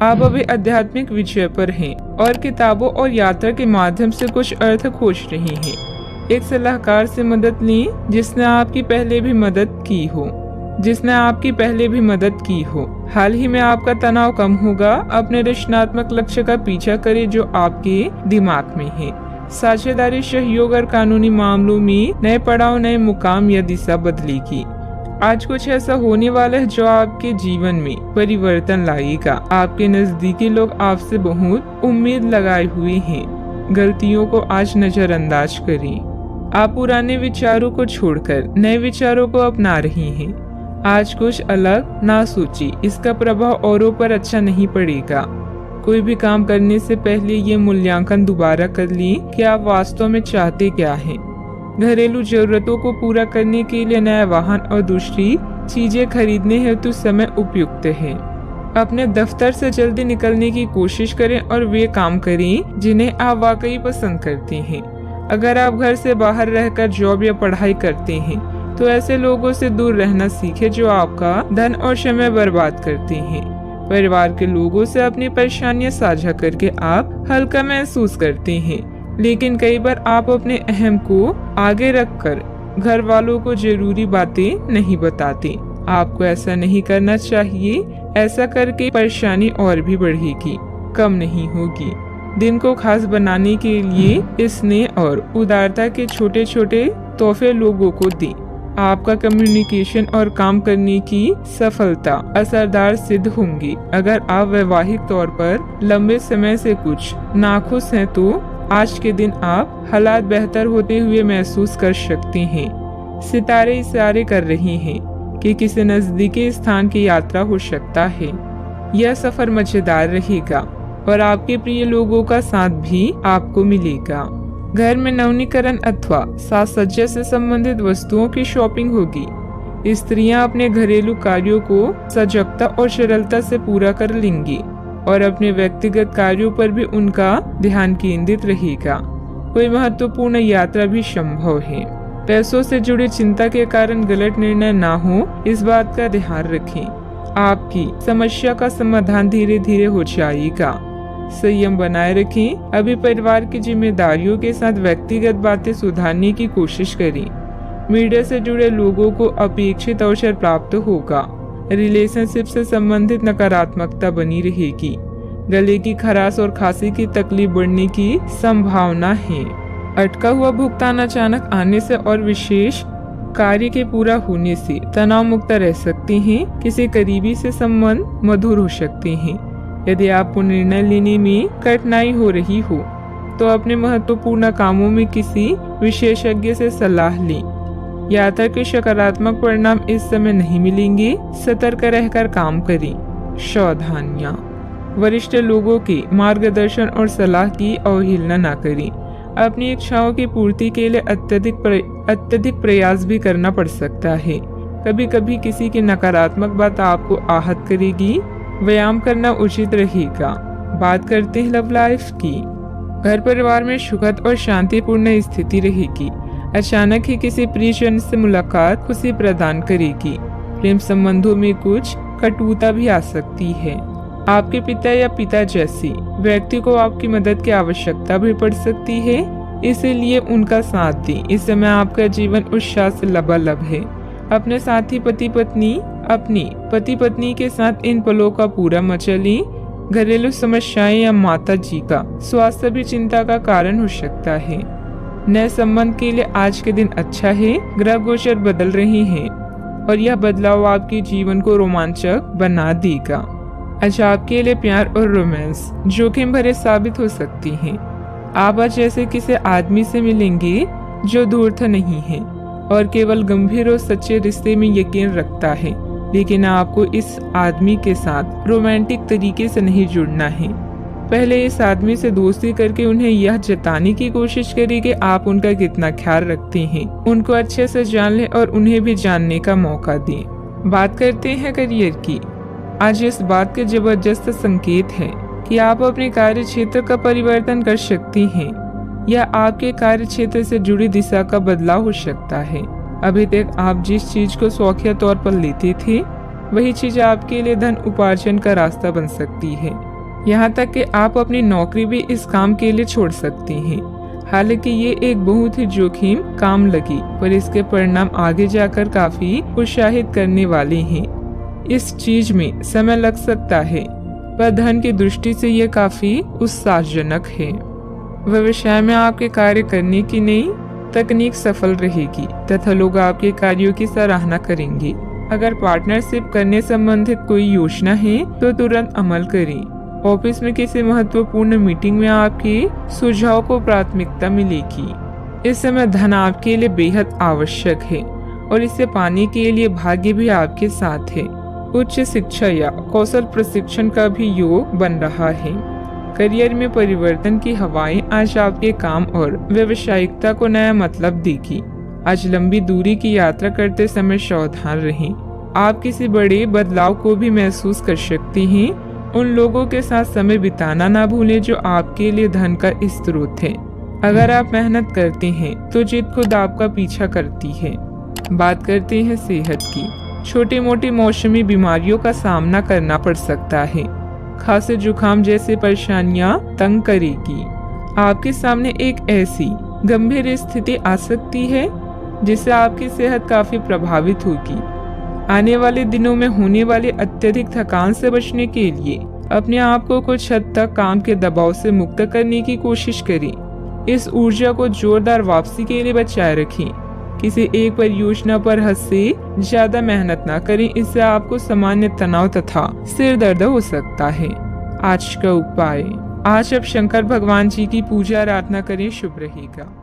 आप अभी आध्यात्मिक विषय पर हैं और किताबों और यात्रा के माध्यम से कुछ अर्थ खोज रहे हैं। एक सलाहकार से मदद लें जिसने आपकी पहले भी मदद की हो। हाल ही में आपका तनाव कम होगा। अपने रचनात्मक लक्ष्य का पीछा करें जो आपके दिमाग में है। साझेदारी, सहयोग और कानूनी मामलों में नए पड़ाव, नए मुकाम या दिशा बदलेगी। आज कुछ ऐसा होने वाला है जो आपके जीवन में परिवर्तन लाएगा। आपके नजदीकी लोग आपसे बहुत उम्मीद लगाए हुए हैं। गलतियों को आज नजरअंदाज करें। आप पुराने विचारों को छोड़कर नए विचारों को अपना रही हैं। आज कुछ अलग ना सोचिए, इसका प्रभाव औरों पर अच्छा नहीं पड़ेगा। कोई भी काम करने से पहले ये मूल्यांकन दोबारा कर लें कि आप वास्तव में चाहते क्या हैं। घरेलू जरूरतों को पूरा करने के लिए नया वाहन और दूसरी चीजें खरीदने हेतु समय उपयुक्त है। अपने दफ्तर से जल्दी निकलने की कोशिश करें और वे काम करें जिन्हें आप वाकई पसंद करते हैं। अगर आप घर से बाहर रहकर जॉब या पढ़ाई करते हैं तो ऐसे लोगों से दूर रहना सीखें जो आपका धन और समय बर्बाद करते हैं। परिवार के लोगों से अपनी परेशानियां साझा करके आप हल्का महसूस करते हैं, लेकिन कई बार आप अपने अहम को आगे रखकर घर वालों को जरूरी बातें नहीं बताते। आपको ऐसा नहीं करना चाहिए। ऐसा करके परेशानी और भी बढ़ेगी, कम नहीं होगी। दिन को खास बनाने के लिए स्नेह और उदारता के छोटे छोटे तोहफे लोगों को दें। आपका कम्युनिकेशन और काम करने की सफलता असरदार सिद्ध होंगी। अगर आप वैवाहिक तौर पर लंबे समय से कुछ नाखुश हैं तो आज के दिन आप हालात बेहतर होते हुए महसूस कर सकते हैं। सितारे इशारे कर रहे हैं कि किसी नजदीकी स्थान की यात्रा हो सकता है। यह सफर मजेदार रहेगा और आपके प्रिय लोगों का साथ भी आपको मिलेगा। घर में नवीनीकरण अथवा साज सज्जा से संबंधित वस्तुओं की शॉपिंग होगी। स्त्रियां अपने घरेलू कार्यों को सजगता और सरलता से पूरा कर लेंगी और अपने व्यक्तिगत कार्यों पर भी उनका ध्यान केंद्रित रहेगा। कोई महत्वपूर्ण यात्रा भी संभव है। पैसों से जुड़ी चिंता के कारण गलत निर्णय ना हो, इस बात का ध्यान रखें। आपकी समस्या का समाधान धीरे धीरे हो जाएगा। संयम बनाए रखें। अभी परिवार की जिम्मेदारियों के साथ व्यक्तिगत बातें सुधारने की कोशिश करें। मीडिया से जुड़े लोगों को अपेक्षित अवसर प्राप्त होगा। रिलेशनशिप से संबंधित नकारात्मकता बनी रहेगी। गले की खराश और खांसी की तकलीफ बढ़ने की संभावना है। अटका हुआ भुगतान अचानक आने से और विशेष कार्य के पूरा होने से तनाव मुक्त रह सकते हैं। किसी करीबी से संबंध मधुर हो सकते हैं। यदि आपको निर्णय लेने में कठिनाई हो रही हो तो अपने महत्वपूर्ण कामों में किसी विशेषज्ञ से सलाह लें। यात्रा के सकारात्मक परिणाम इस समय नहीं मिलेंगे। सतर्क रहकर काम करें। सावधानियां। वरिष्ठ लोगों के मार्गदर्शन और सलाह की अवहेलना न करें। अपनी इच्छाओं की पूर्ति के लिए अत्यधिक प्रयास भी करना पड़ सकता है। कभी कभी किसी की नकारात्मक बात आपको आहत करेगी। व्यायाम करना उचित रहेगा। बात करते हैं लव लाइफ की। घर परिवार में सुखद और शांतिपूर्ण स्थिति रहेगी। अचानक ही किसी प्रियजन से मुलाकात खुशी प्रदान करेगी। प्रेम संबंधों में कुछ कटुता भी आ सकती है। आपके पिता या पिता जैसे व्यक्ति को आपकी मदद की आवश्यकता भी पड़ सकती है, इसीलिए उनका साथ दें। इस समय आपका जीवन उत्साह से लबालब है। अपने साथी अपनी पति पत्नी के साथ इन पलों का पूरा मजा लें। घरेलू समस्याएं या माता जी का स्वास्थ्य भी चिंता का कारण हो सकता है। नए संबंध के लिए आज के दिन अच्छा है। ग्रह गोचर बदल रहे हैं और यह बदलाव आपके जीवन को रोमांचक बना देगा। आज आपके लिए प्यार और रोमांस जोखिम भरे साबित हो सकती हैं। आप आज ऐसे किसी आदमी से मिलेंगे जो धूर्त नहीं है और केवल गंभीर और सच्चे रिश्ते में यकीन रखता है, लेकिन आपको इस आदमी के साथ रोमांटिक तरीके से नहीं जुड़ना है। पहले इस आदमी से दोस्ती करके उन्हें यह जताने की कोशिश करें कि आप उनका कितना ख्याल रखते हैं। उनको अच्छे से जान लें और उन्हें भी जानने का मौका दें। बात करते हैं करियर की। आज इस बात के जबरदस्त संकेत है कि आप अपने कार्य क्षेत्र का परिवर्तन कर सकती हैं या आपके कार्य क्षेत्र से जुड़ी दिशा का बदलाव हो सकता है। अभी तक आप जिस चीज को शौकिया तौर पर लेते थे वही चीज आपके लिए धन उपार्जन का रास्ता बन सकती है। यहाँ तक कि आप अपनी नौकरी भी इस काम के लिए छोड़ सकती हैं। हालांकि ये एक बहुत ही जोखिम काम लगी, पर इसके परिणाम आगे जाकर काफी उत्साहित करने वाले हैं। इस चीज में समय लग सकता है, पर धन की दृष्टि से ये काफी उत्साहजनक है। व्यवसाय में आपके कार्य करने की नई तकनीक सफल रहेगी तथा लोग आपके कार्यों की सराहना करेंगे। अगर पार्टनरशिप करने संबंधित कोई योजना है तो तुरंत अमल करें। ऑफिस में किसी महत्वपूर्ण मीटिंग में आपके सुझाव को प्राथमिकता मिलेगी। इस समय धन आपके लिए बेहद आवश्यक है और इसे पाने के लिए भाग्य भी आपके साथ है। उच्च शिक्षा या कौशल प्रशिक्षण का भी योग बन रहा है। करियर में परिवर्तन की हवाएं आज आपके काम और व्यावसायिकता को नया मतलब देगी। आज लंबी दूरी की यात्रा करते समय सावधान रहें। आप किसी बड़े बदलाव को भी महसूस कर सकती हैं। उन लोगों के साथ समय बिताना ना भूलें जो आपके लिए धन का स्रोत है। अगर आप मेहनत करते हैं तो जीत खुद आपका पीछा करती है। बात करते हैं सेहत की। छोटी मोटी मौसमी बीमारियों का सामना करना पड़ सकता है। खांसी जुकाम जैसी परेशानियां तंग करेगी। आपके सामने एक ऐसी गंभीर स्थिति आ सकती है जिससे आपकी सेहत काफी प्रभावित होगी। आने वाले दिनों में होने वाली अत्यधिक थकान से बचने के लिए अपने आप को कुछ हद तक काम के दबाव से मुक्त करने की कोशिश करें। इस ऊर्जा को जोरदार वापसी के लिए बचाए रखें। किसी एक परियोजना पर हद से ज्यादा मेहनत ना करें, इससे आपको सामान्य तनाव तथा सिर दर्द हो सकता है। आज का उपाय, आज आप शंकर भगवान जी की पूजा आराधना करें, शुभ रहेगा।